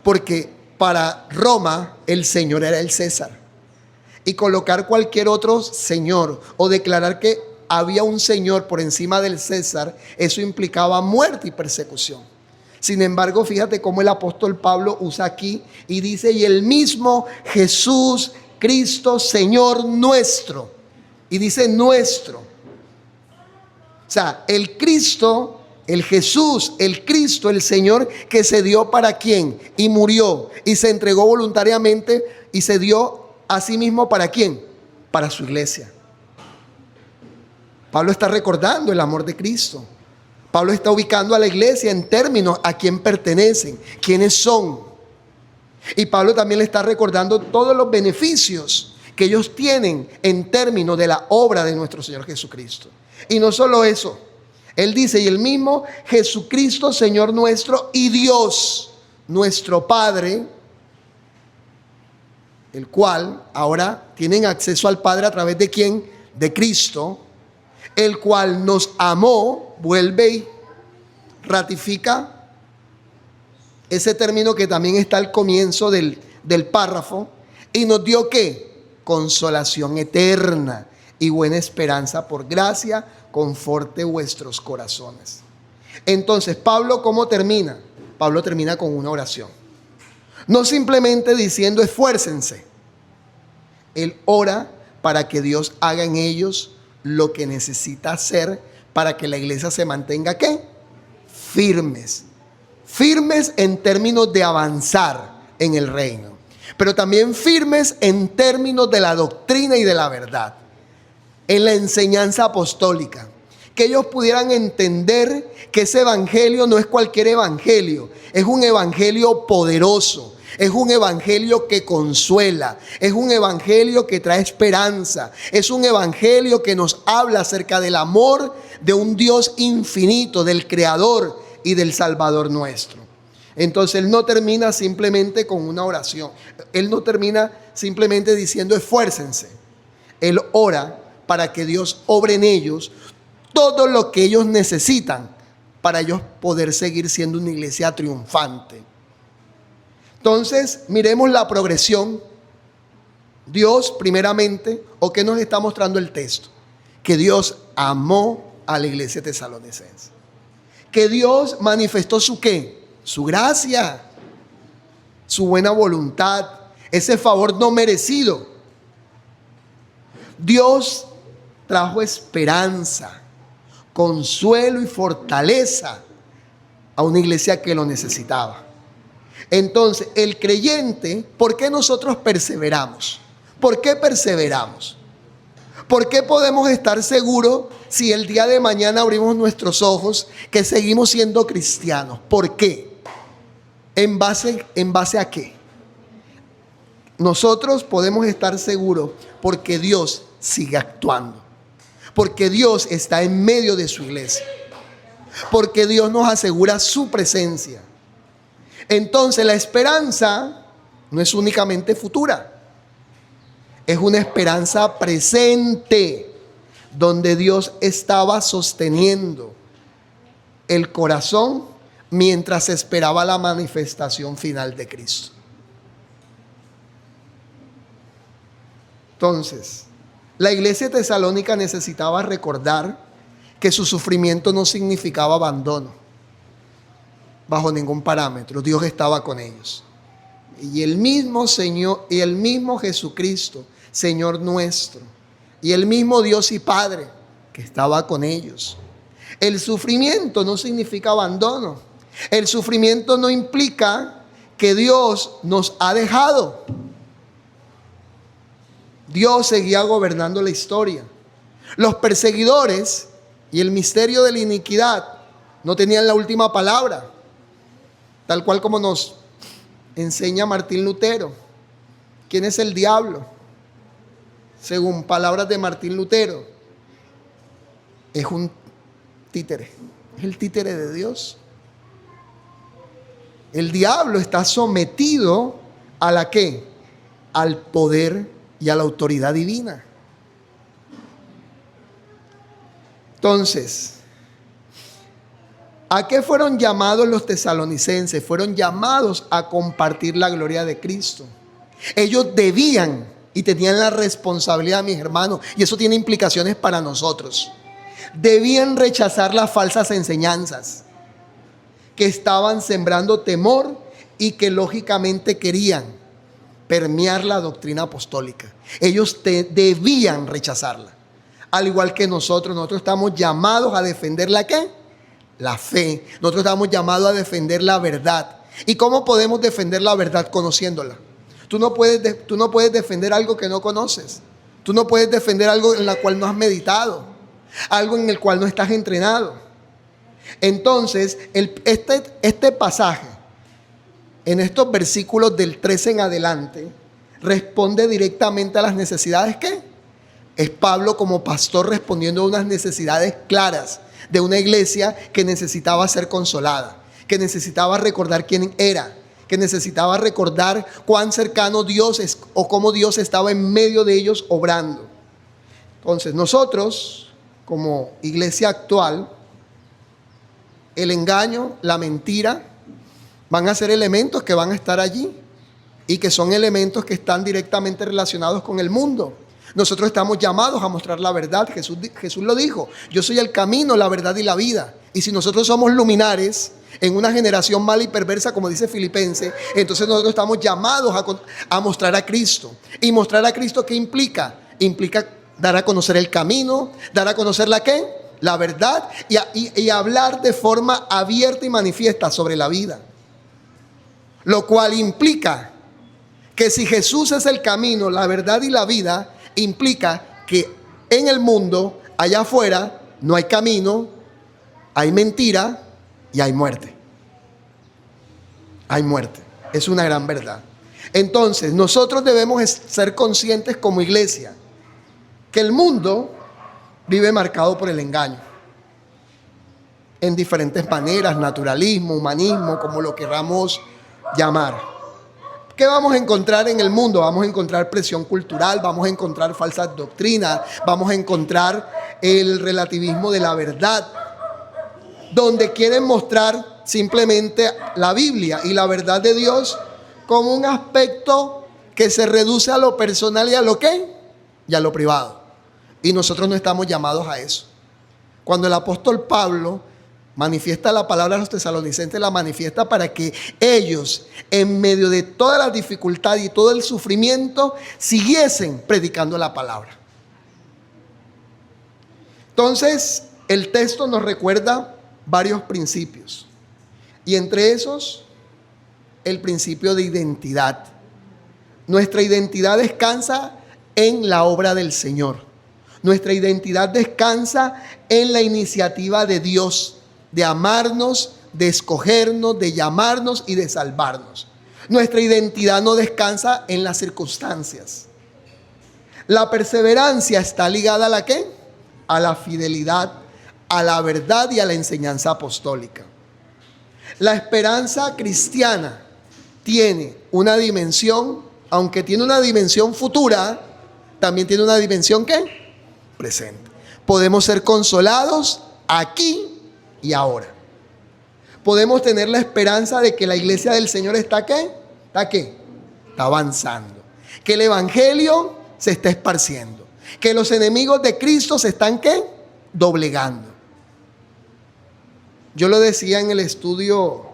Porque para Roma el Señor era el César. Y colocar cualquier otro Señor o declarar que había un Señor por encima del César, eso implicaba muerte y persecución. Sin embargo, fíjate cómo el apóstol Pablo usa aquí y dice, y el mismo Jesús Cristo, Señor nuestro. Y dice nuestro. O sea, el Cristo, el Jesús, el Cristo, el Señor que se dio para quién y murió y se entregó voluntariamente y se dio a sí mismo para quién, para su iglesia. Pablo está recordando el amor de Cristo. Pablo está ubicando a la iglesia en términos a quién pertenecen, quiénes son. Y Pablo también le está recordando todos los beneficios que ellos tienen en términos de la obra de nuestro Señor Jesucristo. Y no solo eso, él dice, y el mismo Jesucristo, Señor nuestro, y Dios, nuestro Padre, el cual ahora tienen acceso al Padre a través de ¿quién? De Cristo, el cual nos amó, vuelve y ratifica ese término que también está al comienzo del párrafo, y nos dio ¿qué? Consolación eterna y buena esperanza por gracia, conforte vuestros corazones. Entonces, Pablo, ¿cómo termina? Pablo termina con una oración. No simplemente diciendo esfuércense. Él ora para que Dios haga en ellos lo que necesita hacer para que la iglesia se mantenga ¿qué? Firmes. Firmes en términos de avanzar en el reino, pero también firmes en términos de la doctrina y de la verdad, en la enseñanza apostólica, que ellos pudieran entender que ese evangelio no es cualquier evangelio, es un evangelio poderoso, Es un evangelio que consuela, es un evangelio que trae esperanza, es un evangelio que nos habla acerca del amor de un Dios infinito, del Creador y del Salvador nuestro. Entonces Él no termina simplemente con una oración, Él no termina simplemente diciendo esfuércense. Él ora para que Dios obre en ellos todo lo que ellos necesitan para ellos poder seguir siendo una iglesia triunfante. Entonces, miremos la progresión. Dios, primeramente, ¿o qué nos está mostrando el texto? Que Dios amó a la iglesia tesalonicense. Que Dios manifestó su ¿qué? Su gracia, su buena voluntad, ese favor no merecido. Dios trajo esperanza, consuelo y fortaleza a una iglesia que lo necesitaba. Entonces, el creyente, ¿por qué nosotros perseveramos? ¿Por qué perseveramos? ¿Por qué podemos estar seguros si el día de mañana abrimos nuestros ojos que seguimos siendo cristianos? ¿Por qué? ¿En base a qué? Nosotros podemos estar seguros porque Dios sigue actuando. Porque Dios está en medio de su iglesia. Porque Dios nos asegura su presencia. Entonces la esperanza no es únicamente futura. Es una esperanza presente, donde Dios estaba sosteniendo el corazón mientras esperaba la manifestación final de Cristo. Entonces, la iglesia tesalónica necesitaba recordar que su sufrimiento no significaba abandono, bajo ningún parámetro. Dios estaba con ellos. Y el mismo Señor, y el mismo Jesucristo, Señor nuestro, y el mismo Dios y Padre, que estaba con ellos. El sufrimiento no significa abandono. El sufrimiento no implica que Dios nos ha dejado. Dios seguía gobernando la historia. Los perseguidores y el misterio de la iniquidad no tenían la última palabra, tal cual como nos enseña Martín Lutero. ¿Quién es el diablo? Según palabras de Martín Lutero, es un títere, es el títere de Dios. El diablo está sometido a la ¿qué? Al poder y a la autoridad divina. Entonces, ¿a qué fueron llamados los tesalonicenses? Fueron llamados a compartir la gloria de Cristo. Ellos debían y tenían la responsabilidad, mis hermanos, y eso tiene implicaciones para nosotros. Debían rechazar las falsas enseñanzas que estaban sembrando temor y que lógicamente querían permear la doctrina apostólica. Ellos debían rechazarla. Al igual que nosotros estamos llamados a defender la ¿qué? La fe. Nosotros estamos llamados a defender la verdad. ¿Y cómo podemos defender la verdad? Conociéndola. Tú no puedes defender algo que no conoces. Tú no puedes defender algo en la cual no has meditado, algo en el cual no estás entrenado. Entonces, este pasaje, en estos versículos del 13 en adelante, responde directamente a las necesidades ¿qué? Es Pablo como pastor respondiendo a unas necesidades claras de una iglesia que necesitaba ser consolada, que necesitaba recordar quién era, que necesitaba recordar cuán cercano Dios es o cómo Dios estaba en medio de ellos obrando. Entonces nosotros, como iglesia actual, el engaño, la mentira, van a ser elementos que van a estar allí y que son elementos que están directamente relacionados con el mundo. Nosotros estamos llamados a mostrar la verdad. Jesús lo dijo: yo soy el camino, la verdad y la vida. Y si nosotros somos luminares en una generación mala y perversa, como dice Filipenses, entonces nosotros estamos llamados a mostrar a Cristo. ¿Y mostrar a Cristo qué implica? Implica dar a conocer el camino, dar a conocer la ¿qué? La verdad y hablar de forma abierta y manifiesta sobre la vida. Lo cual implica que si Jesús es el camino, la verdad y la vida, implica que en el mundo, allá afuera, no hay camino, hay mentira y hay muerte. Hay muerte. Es una gran verdad. Entonces, nosotros debemos ser conscientes como iglesia que el mundo vive marcado por el engaño. En diferentes maneras, naturalismo, humanismo, como lo queramos llamar. ¿Qué vamos a encontrar en el mundo? Vamos a encontrar presión cultural, vamos a encontrar falsas doctrinas, vamos a encontrar el relativismo de la verdad, donde quieren mostrar simplemente la Biblia y la verdad de Dios como un aspecto que se reduce a lo personal y a lo ¿qué? Y a lo privado. Y nosotros no estamos llamados a eso. Cuando el apóstol Pablo manifiesta la palabra a los tesalonicenses, la manifiesta para que ellos, en medio de toda la dificultad y todo el sufrimiento, siguiesen predicando la palabra. Entonces, el texto nos recuerda varios principios. Y entre esos, el principio de identidad. Nuestra identidad descansa en la obra del Señor. Nuestra identidad descansa en la iniciativa de Dios, de amarnos, de escogernos, de llamarnos y de salvarnos. Nuestra identidad no descansa en las circunstancias. La perseverancia está ligada a la ¿qué? A la fidelidad, a la verdad y a la enseñanza apostólica. La esperanza cristiana tiene una dimensión, aunque tiene una dimensión futura, también tiene una dimensión ¿qué? Presente. Podemos ser consolados aquí y ahora. Podemos tener la esperanza de que la iglesia del Señor está ¿qué? ¿Está qué? Está avanzando. Que el evangelio se está esparciendo. Que los enemigos de Cristo se están ¿qué? Doblegando. Yo lo decía en el estudio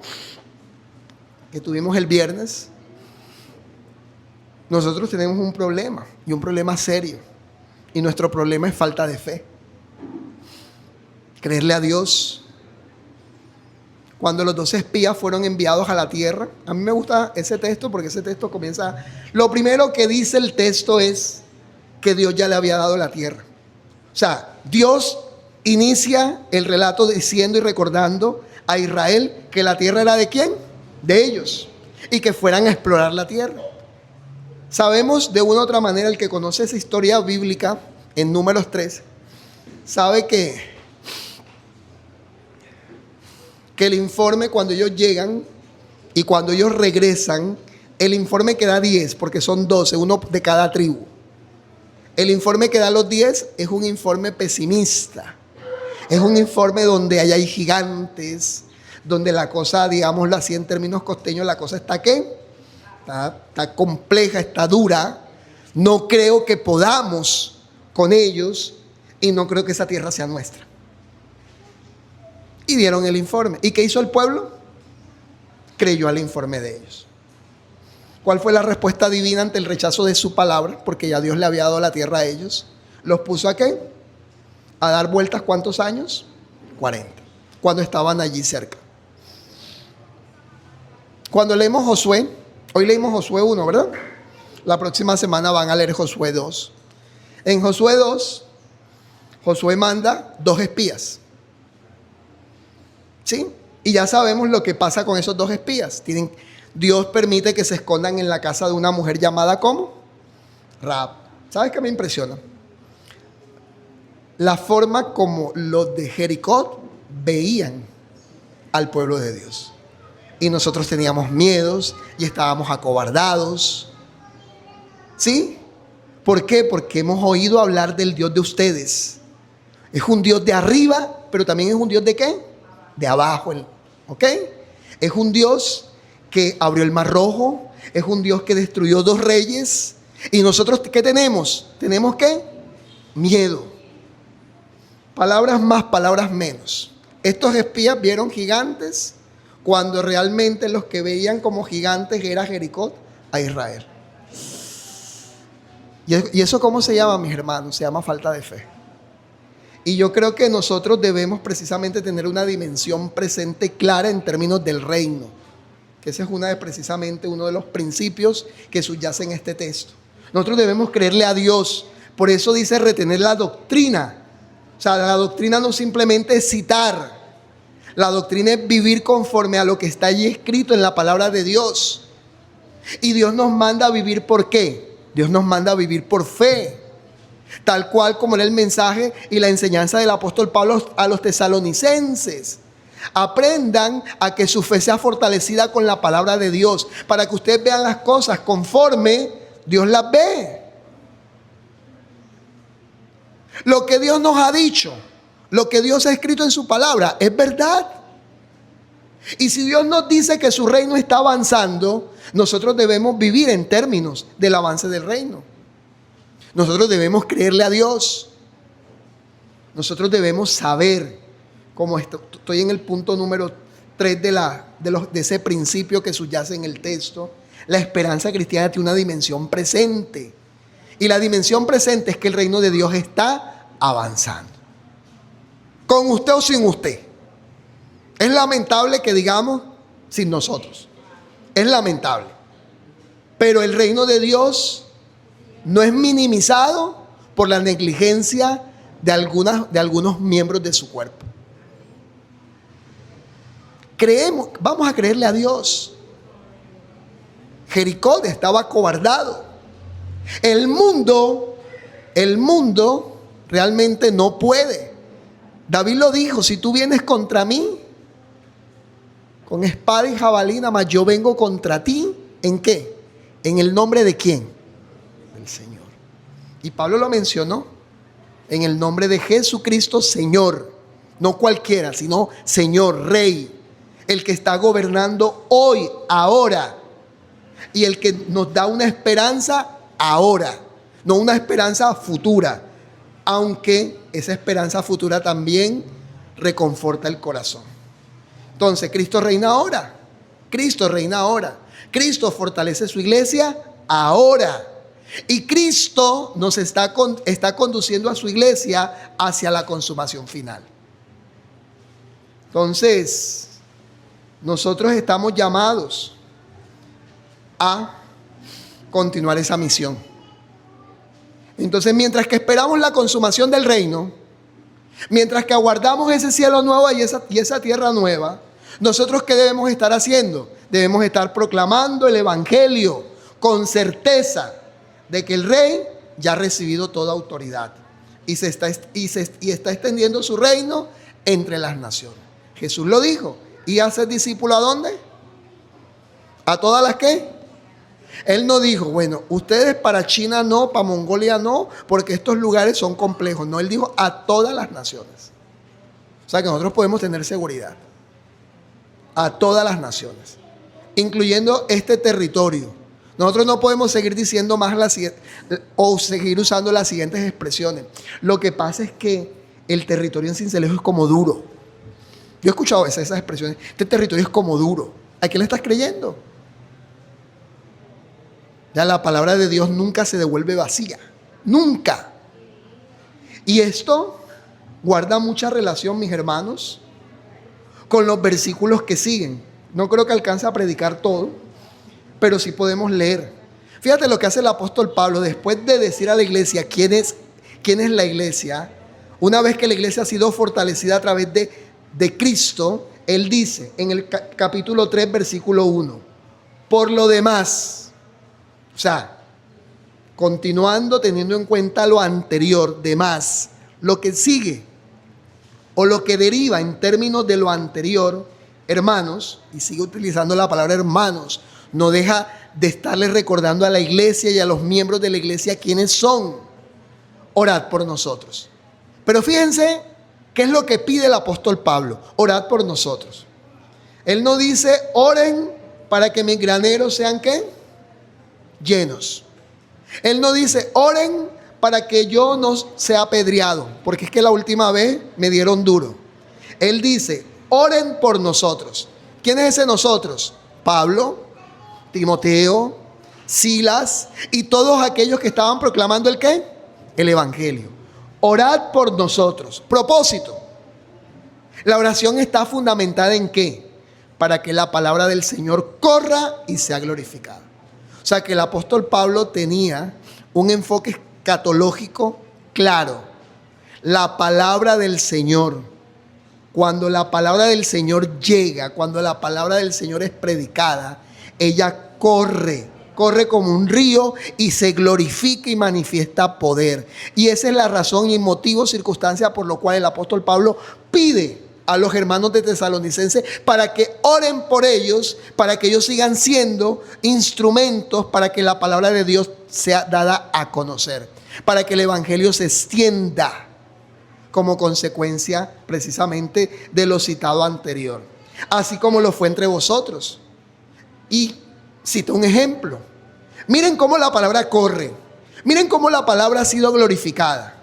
que tuvimos el viernes. Nosotros tenemos un problema, y un problema serio. Y nuestro problema es falta de fe. Creerle a Dios. Cuando los 12 espías fueron enviados a la tierra, a mí me gusta ese texto porque ese texto comienza, lo primero que dice el texto es que Dios ya le había dado la tierra. O sea, Dios inicia el relato diciendo y recordando a Israel que la tierra era ¿de quién? De ellos. Y que fueran a explorar la tierra. Sabemos de una u otra manera, el que conoce esa historia bíblica en Números 3, sabe que el informe cuando ellos llegan y cuando ellos regresan, el informe que da 10, porque son 12, uno de cada tribu. El informe que da los 10 es un informe pesimista. Es un informe donde hay gigantes, donde la cosa, digámoslo así en términos costeños, la cosa está ¿qué? Está compleja, está dura. No creo que podamos con ellos y no creo que esa tierra sea nuestra. Y dieron el informe. ¿Y qué hizo el pueblo? Creyó al informe de ellos. ¿Cuál fue la respuesta divina ante el rechazo de su palabra? Porque ya Dios le había dado la tierra a ellos. ¿Los puso a qué? A dar vueltas, ¿cuántos años? 40. Cuando estaban allí cerca. Cuando leemos Josué, hoy leímos Josué 1, ¿verdad? La próxima semana van a leer Josué 2. En Josué 2, Josué manda 2 espías. ¿Sí? Y ya sabemos lo que pasa con esos 2 espías. Dios permite que se escondan en la casa de una mujer llamada ¿cómo? Rahab. ¿Sabes qué me impresiona? La forma como los de Jericó veían al pueblo de Dios. Y nosotros teníamos miedos y estábamos acobardados. ¿Sí? ¿Por qué? Porque hemos oído hablar del Dios de ustedes. Es un Dios de arriba, pero también es un Dios de ¿qué? De abajo. ¿Ok? Es un Dios que abrió el Mar Rojo. Es un Dios que destruyó 2 reyes. Y nosotros, ¿qué tenemos? ¿Tenemos qué? Miedo. Palabras más, palabras menos. Estos espías vieron gigantes cuando realmente los que veían como gigantes era Jericó a Israel. ¿Y eso cómo se llama, mis hermanos? Se llama falta de fe. Y yo creo que nosotros debemos precisamente tener una dimensión presente clara en términos del reino. Que ese es precisamente uno de los principios que subyacen en este texto. Nosotros debemos creerle a Dios. Por eso dice retener la doctrina. O sea, la doctrina no simplemente es citar. La doctrina es vivir conforme a lo que está allí escrito en la palabra de Dios. Y Dios nos manda a vivir ¿por qué? Dios nos manda a vivir por fe. Tal cual como era el mensaje y la enseñanza del apóstol Pablo a los tesalonicenses. Aprendan a que su fe sea fortalecida con la palabra de Dios, para que ustedes vean las cosas conforme Dios las ve. Lo que Dios nos ha dicho, lo que Dios ha escrito en su palabra, es verdad. Y si Dios nos dice que su reino está avanzando, nosotros debemos vivir en términos del avance del reino. Nosotros debemos creerle a Dios. Nosotros debemos saber, como estoy en el punto número 3 de ese principio que subyace en el texto, la esperanza cristiana tiene una dimensión presente. Y la dimensión presente es que el reino de Dios está avanzando. Con usted o sin usted. Es lamentable que digamos sin nosotros. Es lamentable. Pero el reino de Dios no es minimizado por la negligencia de algunos miembros de su cuerpo. Vamos a creerle a Dios. Jericó estaba acobardado. El mundo realmente no puede. David lo dijo: si tú vienes contra mí con espada y jabalina, mas yo vengo contra ti, ¿en qué? ¿En el nombre de quién? Del Señor. Y Pablo lo mencionó: en el nombre de Jesucristo, Señor. No cualquiera, sino Señor, Rey, el que está gobernando hoy, ahora, y el que nos da una esperanza ahora, no una esperanza futura, aunque esa esperanza futura también reconforta el corazón. Entonces, Cristo reina ahora. Cristo reina ahora. Cristo fortalece su iglesia ahora. Y Cristo nos está conduciendo a su iglesia hacia la consumación final. Entonces, nosotros estamos llamados a continuar esa misión. Entonces, mientras que esperamos la consumación del reino, mientras que aguardamos ese cielo nuevo y esa tierra nueva, nosotros ¿qué debemos estar haciendo? Debemos estar proclamando el evangelio con certeza de que el rey ya ha recibido toda autoridad y está extendiendo su reino entre las naciones. Jesús lo dijo: ¿y hacer discípulo a dónde? ¿A todas las qué? Él no dijo: bueno, ustedes para China no, para Mongolia no, porque estos lugares son complejos. No, él dijo: a todas las naciones. O sea que nosotros podemos tener seguridad. A todas las naciones, incluyendo este territorio. Nosotros no podemos seguir diciendo más o seguir usando las siguientes expresiones. Lo que pasa es que el territorio en Sincelejo es como duro. Yo he escuchado a veces esas expresiones: este territorio es como duro. ¿A quién le estás creyendo? Ya la palabra de Dios nunca se devuelve vacía. Nunca. Y esto guarda mucha relación, mis hermanos, con los versículos que siguen. No creo que alcance a predicar todo, pero sí podemos leer. Fíjate lo que hace el apóstol Pablo después de decir a la iglesia quién es la iglesia. Una vez que la iglesia ha sido fortalecida a través de Cristo, él dice en el capítulo 3, versículo 1: por lo demás, o sea, continuando, teniendo en cuenta lo anterior, demás, lo que sigue o lo que deriva en términos de lo anterior, hermanos, y sigue utilizando la palabra hermanos, no deja de estarle recordando a la iglesia y a los miembros de la iglesia quiénes son. Orad por nosotros. Pero fíjense qué es lo que pide el apóstol Pablo: orad por nosotros. Él no dice: oren para que mis graneros sean ¿qué? Llenos. Él no dice: oren para que yo no sea apedreado, porque es que la última vez me dieron duro. Él dice: oren por nosotros. ¿Quién es ese nosotros? Pablo, Timoteo, Silas y todos aquellos que estaban proclamando ¿el qué? El evangelio. Orad por nosotros. Propósito: la oración está fundamentada ¿en qué? Para que la palabra del Señor corra y sea glorificada. O sea que el apóstol Pablo tenía un enfoque escatológico claro. La palabra del Señor, cuando la palabra del Señor llega, cuando la palabra del Señor es predicada, ella corre corre como un río y se glorifica y manifiesta poder. Y esa es la razón y motivo, circunstancia por lo cual el apóstol Pablo pide a los hermanos de Tesalonicenses para que oren por ellos, para que ellos sigan siendo instrumentos para que la palabra de Dios sea dada a conocer, para que el evangelio se extienda como consecuencia precisamente de lo citado anterior, así como lo fue entre vosotros. Y cito un ejemplo. Miren cómo la palabra corre. Miren cómo la palabra ha sido glorificada.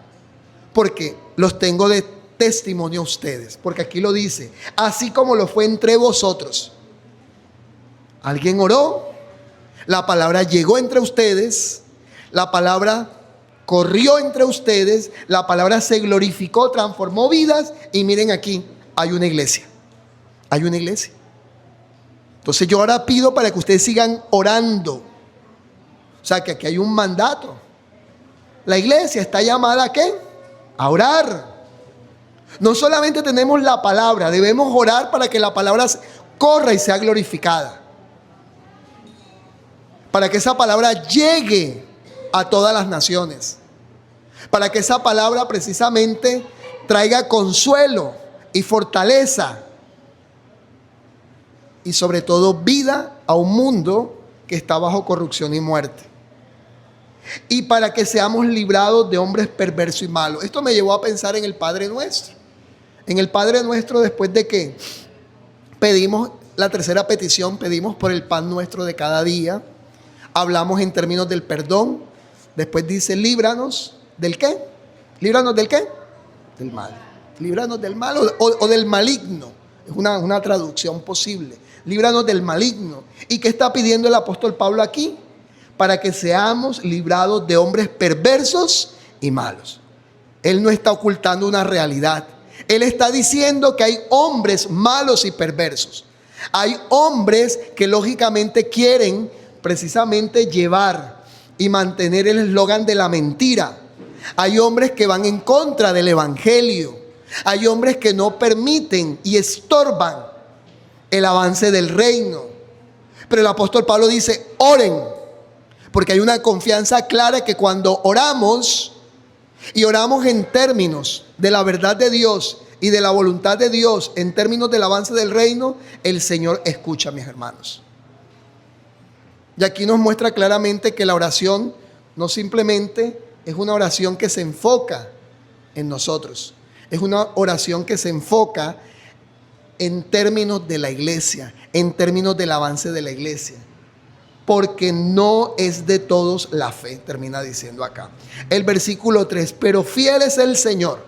Porque los tengo de testimonio a ustedes. Porque aquí lo dice. Así como lo fue entre vosotros. Alguien oró. La palabra llegó entre ustedes. La palabra corrió entre ustedes. La palabra se glorificó, transformó vidas. Y miren aquí, hay una iglesia. Hay una iglesia. Entonces yo ahora pido para que ustedes sigan orando. O sea que aquí hay un mandato. La iglesia está llamada ¿a qué? A orar. No solamente tenemos la palabra, debemos orar para que la palabra corra y sea glorificada. Para que esa palabra llegue a todas las naciones. Para que esa palabra precisamente traiga consuelo y fortaleza. Y sobre todo vida a un mundo que está bajo corrupción y muerte. Y para que seamos librados de hombres perversos y malos. Esto me llevó a pensar en el Padre Nuestro. En el Padre Nuestro, después de que pedimos la tercera petición, pedimos por el pan nuestro de cada día. Hablamos en términos del perdón. Después dice, líbranos ¿del qué? ¿Líbranos del qué? Del mal. Líbranos del mal o del maligno. Es una traducción posible. Líbranos del maligno. ¿Y qué está pidiendo el apóstol Pablo aquí? Para que seamos librados de hombres perversos y malos. Él no está ocultando una realidad. Él está diciendo que hay hombres malos y perversos. Hay hombres que lógicamente quieren precisamente llevar y mantener el eslogan de la mentira. Hay hombres que van en contra del evangelio. Hay hombres que no permiten y estorban el avance del reino. Pero el apóstol Pablo dice, oren, porque hay una confianza clara que cuando oramos, y oramos en términos de la verdad de Dios y de la voluntad de Dios, en términos del avance del reino, el Señor escucha, mis hermanos. Y aquí nos muestra claramente que la oración no simplemente es una oración que se enfoca en nosotros. Es una oración que se enfoca en términos de la iglesia, en términos del avance de la iglesia. Porque no es de todos la fe, termina diciendo acá. El versículo 3, pero fiel es el Señor.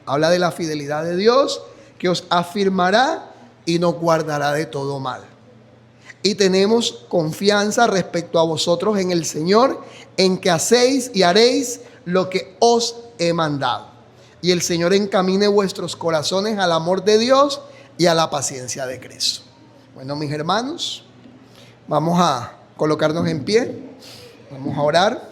Habla de la fidelidad de Dios, que os afirmará y nos guardará de todo mal. Y tenemos confianza respecto a vosotros en el Señor, en que hacéis y haréis lo que os he mandado. Y el Señor encamine vuestros corazones al amor de Dios y a la paciencia de Cristo. Bueno, mis hermanos, vamos a colocarnos en pie, vamos a orar.